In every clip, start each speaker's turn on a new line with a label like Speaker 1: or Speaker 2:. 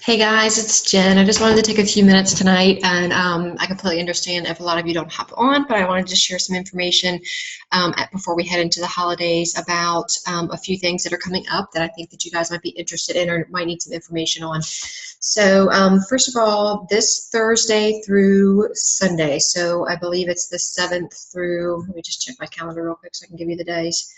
Speaker 1: Hey guys, it's Jen. I just wanted to take a few minutes tonight, and I completely understand if a lot of you don't hop on, but I wanted to share some information before we head into the holidays about a few things that are coming up that I think that you guys might be interested in or might need some information on. So first of all, this Thursday through Sunday, so I believe it's the 7th through, let me just check my calendar real quick so I can give you the days.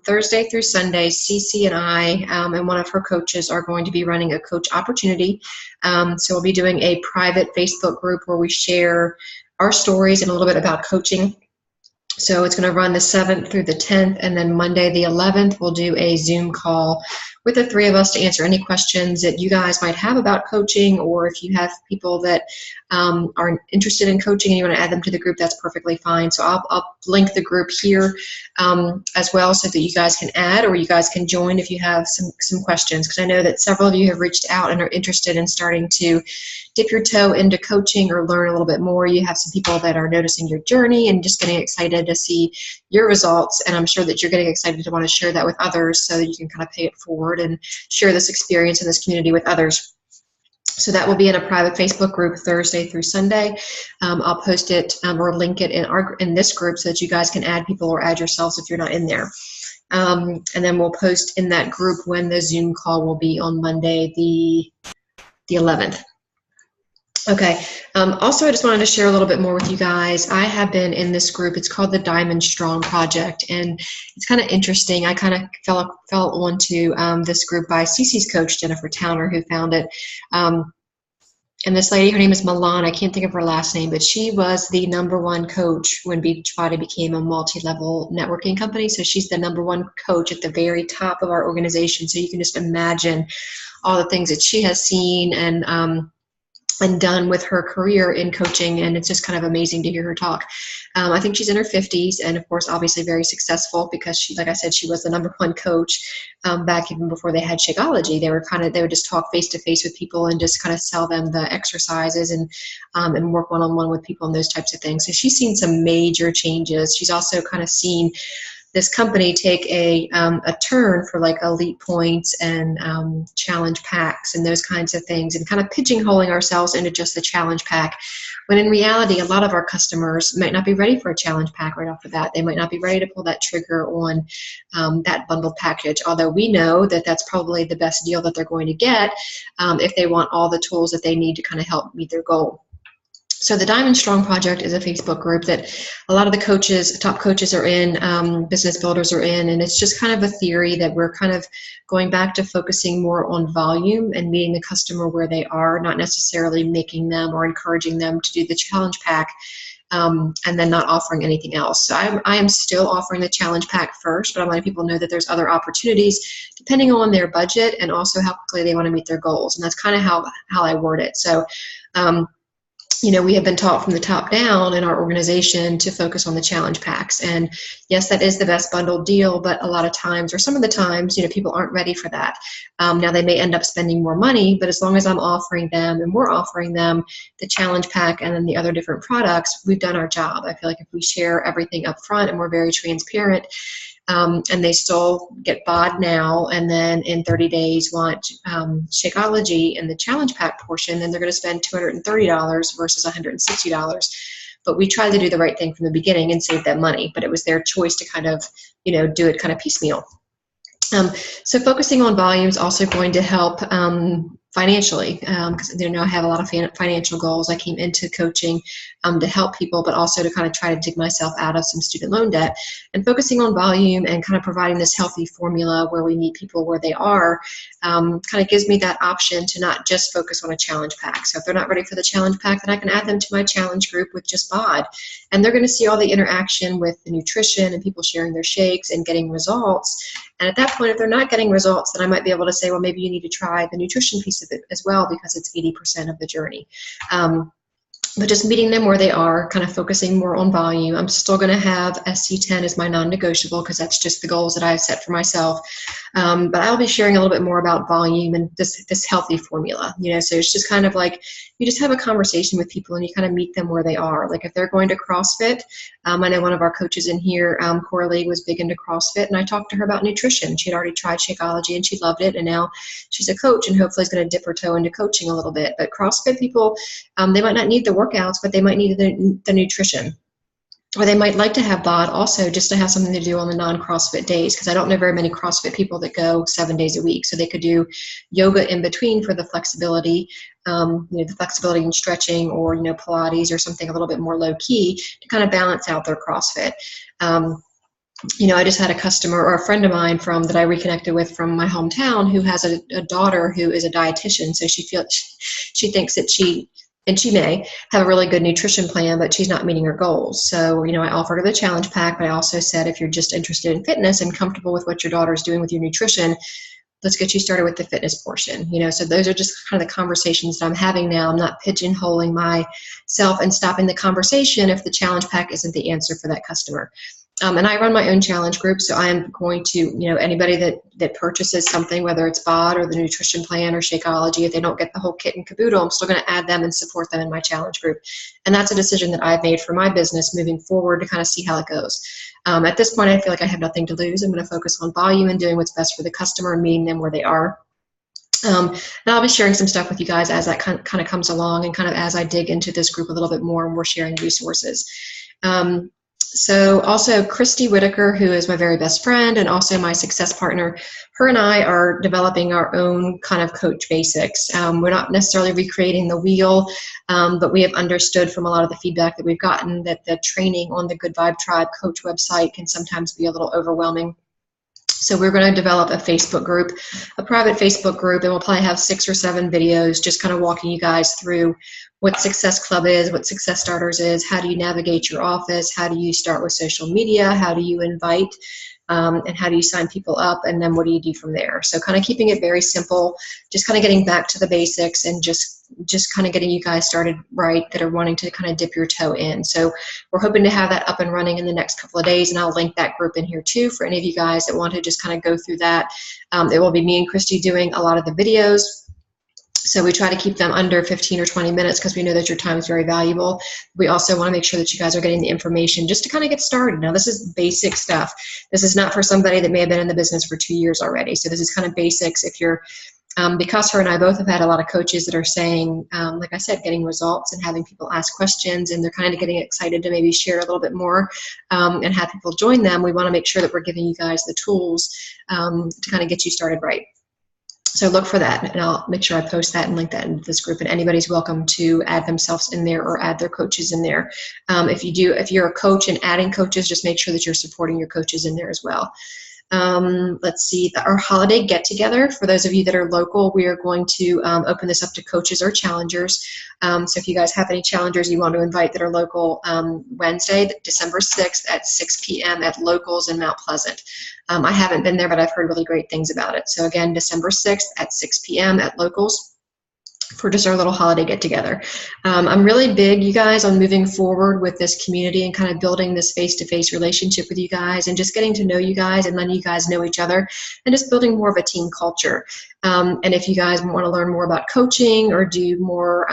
Speaker 1: Thursday through Sunday, Cece and I and one of her coaches are going to be running a coach opportunity. So we'll be doing a private Facebook group where we share our stories and a little bit about coaching. So it's going to run the 7th through the 10th, and then Monday the 11th we'll do a Zoom call with the three of us to answer any questions that you guys might have about coaching, or if you have people that are interested in coaching and you want to add them to the group, that's perfectly fine. So I'll link the group here as well so that you guys can add, or you guys can join if you have some questions, because I know that several of you have reached out and are interested in starting to dip your toe into coaching or learn a little bit more. You have some people that are noticing your journey and just getting excited to see your results, and I'm sure that you're getting excited to want to share that with others so that you can kind of pay it forward and share this experience in this community with others. So that will be in a private Facebook group Thursday through Sunday. I'll post it or link it in this group so that you guys can add people or add yourselves if you're not in there. And then we'll post in that group when the Zoom call will be on Monday the 11th. Okay, also I just wanted to share a little bit more with you guys. I have been in this group. It's called the Diamond Strong Project, and it's kind of interesting. I kind of fell onto this group by Cece's coach, Jennifer Towner, who found it. And this lady, her name is Milan. I can't think of her last name, but she was the #1 coach when Beachbody became a multi-level networking company. So she's the #1 coach at the very top of our organization. So you can just imagine all the things that she has seen and done with her career in coaching, and it's just kind of amazing to hear her talk. I think she's in her 50s, and of course obviously very successful, because she, like I said, she was the #1 coach back even before they had Shakeology. They would just talk face to face with people and just kind of sell them the exercises and work one-on-one with people and those types of things. So she's seen some major changes. She's also kind of seen this company take a turn for like elite points and challenge packs and those kinds of things, and kind of pigeonholing ourselves into just the challenge pack, when in reality a lot of our customers might not be ready for a challenge pack right off the bat. They might not be ready to pull that trigger on that bundled package, although we know that that's probably the best deal that they're going to get if they want all the tools that they need to kind of help meet their goal. So the Diamond Strong Project is a Facebook group that a lot of the coaches, top coaches are in, business builders are in, and it's just kind of a theory that we're kind of going back to focusing more on volume and meeting the customer where they are, not necessarily making them or encouraging them to do the challenge pack and then not offering anything else. So I am still offering the challenge pack first, but I'm letting people know that there's other opportunities depending on their budget and also how quickly they want to meet their goals. And that's kind of how I word it. So you know, we have been taught from the top down in our organization to focus on the challenge packs. And yes, that is the best bundled deal, but a lot of times, or some of the times, you know, people aren't ready for that. Now they may end up spending more money, but as long as I'm offering them and we're offering them the challenge pack and then the other different products, we've done our job. I feel like if we share everything up front and we're very transparent, and they still get bod now, and then in 30 days want Shakeology and the challenge pack portion, then they're going to spend $230 versus $160. But we tried to do the right thing from the beginning and save that money, but it was their choice to kind of, you know, do it kind of piecemeal. So focusing on volume is also going to help financially, because you know I have a lot of financial goals. I came into coaching to help people, but also to kind of try to dig myself out of some student loan debt. And focusing on volume and kind of providing this healthy formula where we meet people where they are kind of gives me that option to not just focus on a challenge pack. So if they're not ready for the challenge pack, then I can add them to my challenge group with just bod. And they're going to see all the interaction with the nutrition and people sharing their shakes and getting results. And at that point, if they're not getting results, then I might be able to say, well, maybe you need to try the nutrition piece of it as well, because it's 80% of the journey. but just meeting them where they are, kind of focusing more on volume. I'm still going to have SC10 as my non-negotiable because that's just the goals that I've set for myself. But I'll be sharing a little bit more about volume and this healthy formula, so it's just kind of like you just have a conversation with people and you kind of meet them where they are. Like if they're going to CrossFit, I know one of our coaches in here, Coralie, was big into CrossFit, and I talked to her about nutrition. She'd already tried Shakeology and she loved it, and now she's a coach and hopefully is going to dip her toe into coaching a little bit. But CrossFit people, they might not need the workouts, but they might need the nutrition. Or they might like to have BOD also just to have something to do on the non-CrossFit days, because I don't know very many CrossFit people that go 7 days a week. So they could do yoga in between for the flexibility, the flexibility and stretching, or, Pilates or something a little bit more low key to kind of balance out their CrossFit. I just had a customer or a friend of mine that I reconnected with from my hometown who has a daughter who is a dietitian. So she thinks that and she may have a really good nutrition plan, but she's not meeting her goals. So, I offered her the challenge pack, but I also said, if you're just interested in fitness and comfortable with what your daughter's doing with your nutrition, let's get you started with the fitness portion. So those are just kind of the conversations that I'm having now. I'm not pigeonholing myself and stopping the conversation if the challenge pack isn't the answer for that customer. And I run my own challenge group, so I am going to, anybody that purchases something, whether it's BOD or the nutrition plan or Shakeology, if they don't get the whole kit and caboodle, I'm still going to add them and support them in my challenge group. And that's a decision that I've made for my business moving forward to kind of see how it goes. At this point, I feel like I have nothing to lose. I'm going to focus on volume and doing what's best for the customer and meeting them where they are. And I'll be sharing some stuff with you guys as that kind of comes along, and kind of as I dig into this group a little bit more and we're sharing resources. So also Christy Whitaker, who is my very best friend and also my success partner, her and I are developing our own kind of coach basics. We're not necessarily recreating the wheel, but we have understood from a lot of the feedback that we've gotten that the training on the Good Vibe Tribe coach website can sometimes be a little overwhelming. So we're going to develop a Facebook group, a private Facebook group, and we'll probably have 6 or 7 videos just kind of walking you guys through what Success Club is, what Success Starters is, how do you navigate your office, how do you start with social media, how do you invite, and how do you sign people up, and then what do you do from there. So kind of keeping it very simple, just kind of getting back to the basics and just kind of getting you guys started right that are wanting to kind of dip your toe in. So we're hoping to have that up and running in the next couple of days, and I'll link that group in here too for any of you guys that want to just kind of go through that. It will be me and Christy doing a lot of the videos. So we try to keep them under 15 or 20 minutes because we know that your time is very valuable. We also want to make sure that you guys are getting the information just to kind of get started. Now, this is basic stuff. This is not for somebody that may have been in the business for 2 years already. So this is kind of basics. If you're, because her and I both have had a lot of coaches that are saying, like I said, getting results and having people ask questions, and they're kind of getting excited to maybe share a little bit more and have people join them. We want to make sure that we're giving you guys the tools to kind of get you started right. So look for that, and I'll make sure I post that and link that into this group, and anybody's welcome to add themselves in there or add their coaches in there. If you're a coach and adding coaches, just make sure that you're supporting your coaches in there as well. Let's see, our holiday get-together, for those of you that are local, we are going to open this up to coaches or challengers. So if you guys have any challengers you want to invite that are local, Wednesday, December 6th at 6 p.m. at Locals in Mount Pleasant. I haven't been there, but I've heard really great things about it. So again, December 6th at 6 p.m. at Locals for just our little holiday get-together. I'm really big, you guys, on moving forward with this community and kind of building this face-to-face relationship with you guys and just getting to know you guys and letting you guys know each other and just building more of a team culture. And if you guys want to learn more about coaching or do more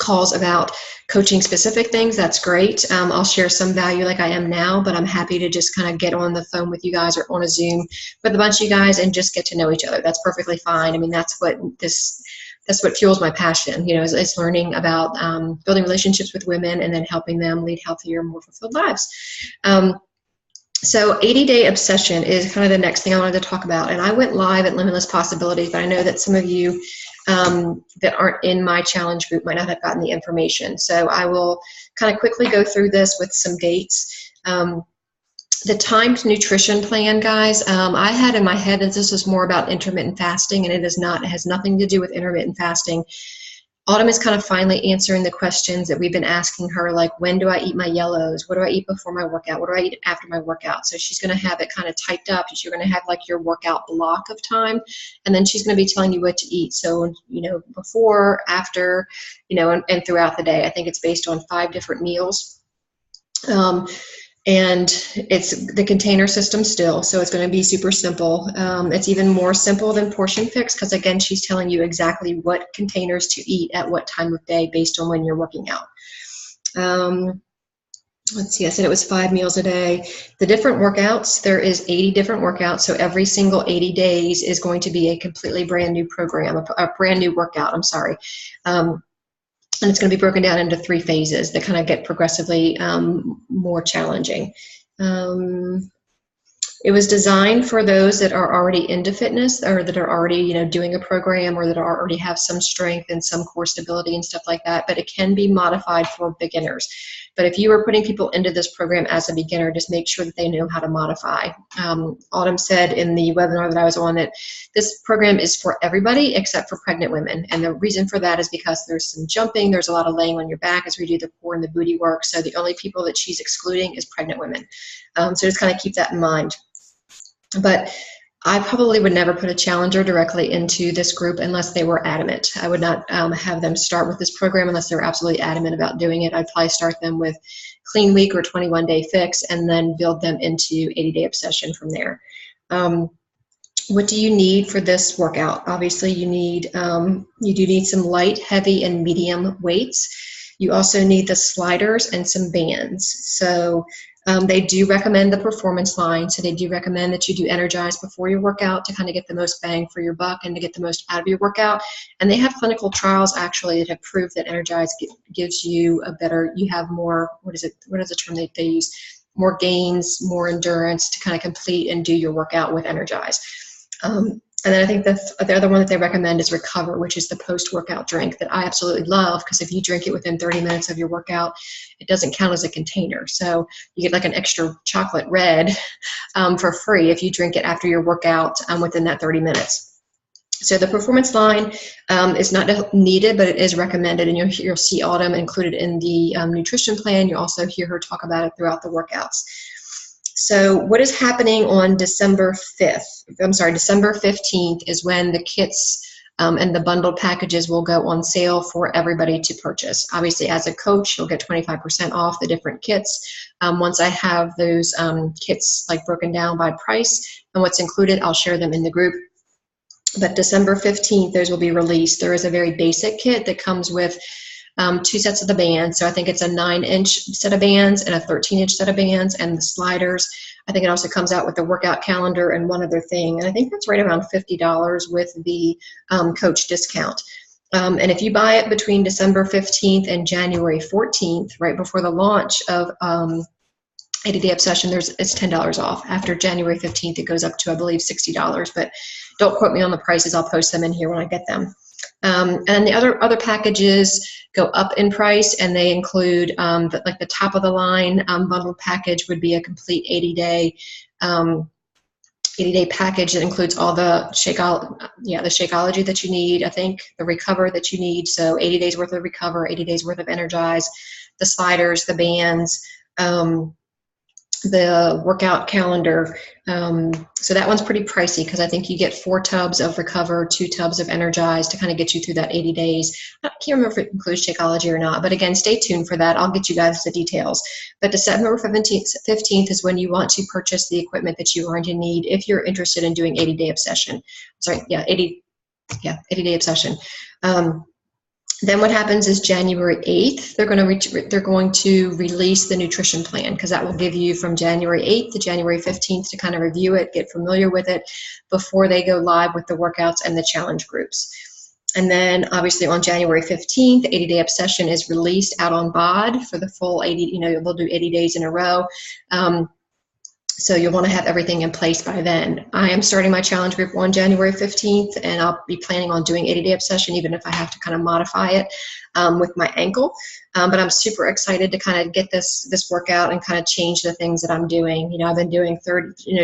Speaker 1: calls about coaching specific things, that's great. I'll share some value like I am now, but I'm happy to just kind of get on the phone with you guys or on a Zoom with a bunch of you guys and just get to know each other. That's perfectly fine. I mean, that's what fuels my passion, is learning about building relationships with women and then helping them lead healthier, more fulfilled lives. So 80-day obsession is kind of the next thing I wanted to talk about. And I went live at Limitless Possibilities, but I know that some of you that aren't in my challenge group might not have gotten the information. So I will kind of quickly go through this with some dates. The timed nutrition plan, guys, I had in my head that this was more about intermittent fasting, and it is not. It has nothing to do with intermittent fasting. Autumn is kind of finally answering the questions that we've been asking her, like, when do I eat my yellows? What do I eat before my workout? What do I eat after my workout? So she's going to have it kind of typed up. You're going to have like your workout block of time, and then she's going to be telling you what to eat. So, before, after, and throughout the day. I think it's based on 5 different meals. And it's the container system still, so it's going to be super simple. It's even more simple than Portion Fix because, again, she's telling you exactly what containers to eat at what time of day based on when you're working out. Let's see, I said it was 5 meals a day. The different workouts, there is 80 different workouts, so every single 80 days is going to be a completely brand new program, a brand new workout, I'm sorry. And it's going to be broken down into 3 phases that kind of get progressively more challenging. It was designed for those that are already into fitness or that are already, doing a program or that already have some strength and some core stability and stuff like that, but it can be modified for beginners. But if you are putting people into this program as a beginner, just make sure that they know how to modify. Autumn said in the webinar that I was on that this program is for everybody except for pregnant women. And the reason for that is because there's some jumping, there's a lot of laying on your back as we do the core and the booty work. So the only people that she's excluding is pregnant women. So just kind of keep that in mind. But I probably would never put a challenger directly into this group unless they were adamant. I would not have them start with this program unless they were absolutely adamant about doing it. I'd probably start them with Clean Week or 21-day fix and then build them into 80-day obsession from there. What do you need for this workout? Obviously, you do need some light, heavy, and medium weights. You also need the sliders and some bands. So they do recommend the performance line. So they do recommend that you do Energize before your workout to kind of get the most bang for your buck and to get the most out of your workout. And they have clinical trials actually that have proved that Energize gives you you have more, what is the term they use? More gains, more endurance to kind of complete and do your workout with Energize. And then I think the other one that they recommend is Recover, which is the post-workout drink that I absolutely love because if you drink it within 30 minutes of your workout, it doesn't count as a container. So you get like an extra chocolate red for free if you drink it after your workout within that 30 minutes. So the performance line is not needed, but it is recommended, and you'll see Autumn included in the nutrition plan. You'll also hear her talk about it throughout the workouts. So what is happening on December 15th is when the kits and the bundled packages will go on sale for everybody to purchase. Obviously, as a coach, you'll get 25% off the different kits. Once I have those kits like broken down by price and what's included, I'll share them in the group. But December 15th, those will be released. There is a very basic kit that comes with 2 sets of the bands. So I think it's a 9-inch set of bands and a 13-inch set of bands and the sliders. I think it also comes out with the workout calendar and one other thing. And I think that's right around $50 with the coach discount. And if you buy it between December 15th and January 14th, right before the launch of 80-Day Obsession, it's $10 off. After January 15th, it goes up to, I believe, $60. But don't quote me on the prices. I'll post them in here when I get them. And the other packages go up in price, and they include like the top of the line bundled package would be a complete 80-day package that includes all the Shakeology that you need. I think the Recover that you need. So 80 days worth of Recover, 80 days worth of Energize, the sliders, the bands. The workout calendar. So that one's pretty pricey because I think you get 4 tubs of Recover, 2 tubs of Energize to kind of get you through that 80 days. I can't remember if it includes Shakeology or not, but again, stay tuned for that. I'll get you guys the details. But December 15th is when you want to purchase the equipment that you're going to need if you're interested in doing 80-Day Obsession. 80-Day Obsession. Then what happens is January 8th, they're going to release the nutrition plan because that will give you from January 8th to January 15th to kind of review it, get familiar with it before they go live with the workouts and the challenge groups. And then obviously on January 15th, 80-Day Obsession is released out on BOD for the full 80, they'll do 80 days in a row. So you'll want to have everything in place by then. I am starting my challenge group on January 15th, and I'll be planning on doing 80-Day Obsession, even if I have to kind of modify it with my ankle. But I'm super excited to kind of get this workout and kind of change the things that I'm doing. I've been doing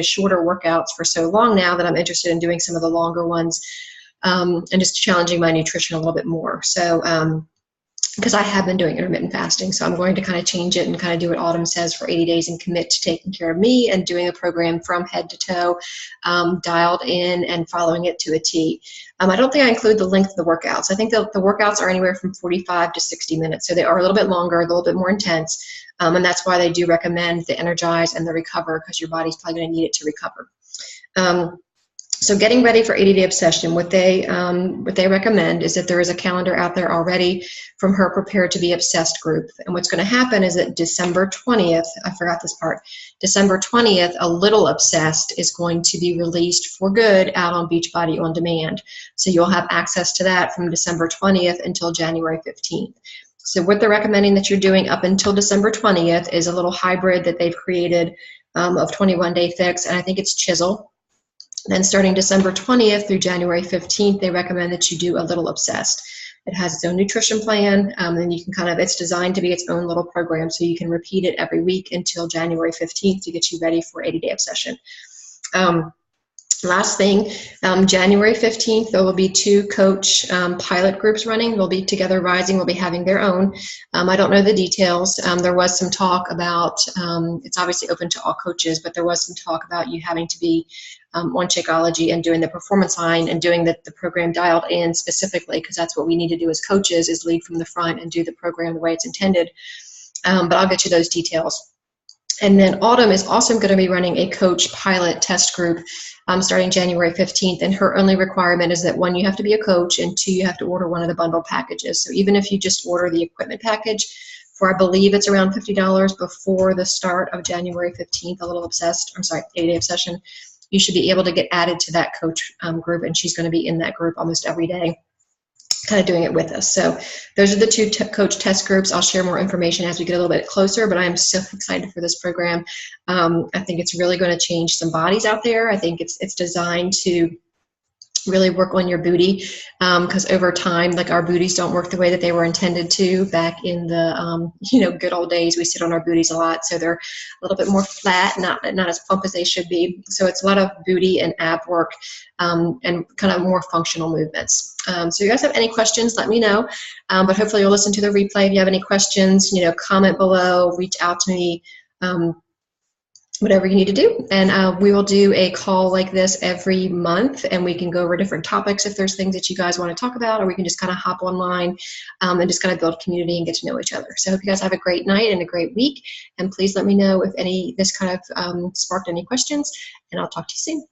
Speaker 1: shorter workouts for so long now that I'm interested in doing some of the longer ones. and just challenging my nutrition a little bit more. So, because I have been doing intermittent fasting. So I'm going to kind of change it and kind of do what Autumn says for 80 days and commit to taking care of me and doing a program from head to toe, dialed in and following it to a T. I don't think I include the length of the workouts. I think the workouts are anywhere from 45 to 60 minutes. So they are a little bit longer, a little bit more intense. And that's why they do recommend the Energize and the Recover, because your body's probably going to need it to recover. So getting ready for 80-day obsession, what they recommend is that there is a calendar out there already from her Prepare to Be Obsessed group. And what's going to happen is that December 20th, I forgot this part, December 20th, A Little Obsessed is going to be released for good out on Beachbody On Demand. So you'll have access to that from December 20th until January 15th. So what they're recommending that you're doing up until December 20th is a little hybrid that they've created of 21-day fix, and I think it's Chisel. Then starting December 20th through January 15th, they recommend that you do A Little Obsessed. It has its own nutrition plan, and you can it's designed to be its own little program, so you can repeat it every week until January 15th to get you ready for 80-day obsession. Last thing, January 15th, there will be 2 coach pilot groups running. They'll be Together Rising, will be having their own. I don't know the details. There was some talk about, it's obviously open to all coaches, but there was some talk about you having to be on Shakeology and doing the performance line and doing the program dialed in specifically, because that's what we need to do as coaches, is lead from the front and do the program the way it's intended. But I'll get you those details. And then Autumn is also going to be running a coach pilot test group starting January 15th. And her only requirement is that 1, you have to be a coach, and 2, you have to order one of the bundle packages. So even if you just order the equipment package for, I believe it's around $50 before the start of January 15th, A Little Obsessed, 80-day obsession, you should be able to get added to that coach group. And she's going to be in that group almost every day, kind of doing it with us. So those are the 2 coach test groups. I'll share more information as we get a little bit closer, but I'm so excited for this program. I think it's really going to change some bodies out there. I think it's designed to really work on your booty, because over time, our booties don't work the way that they were intended to back in the good old days. We sit on our booties a lot, so they're a little bit more flat, not as plump as they should be. So it's a lot of booty and ab work, and kind of more functional movements. So you guys have any questions, let me know, but hopefully you'll listen to the replay. If you have any questions, comment below, reach out to me, whatever you need to do. And we will do a call like this every month, and we can go over different topics if there's things that you guys want to talk about, or we can just kind of hop online and just kind of build community and get to know each other. So I hope you guys have a great night and a great week, and please let me know if this kind of sparked any questions, and I'll talk to you soon.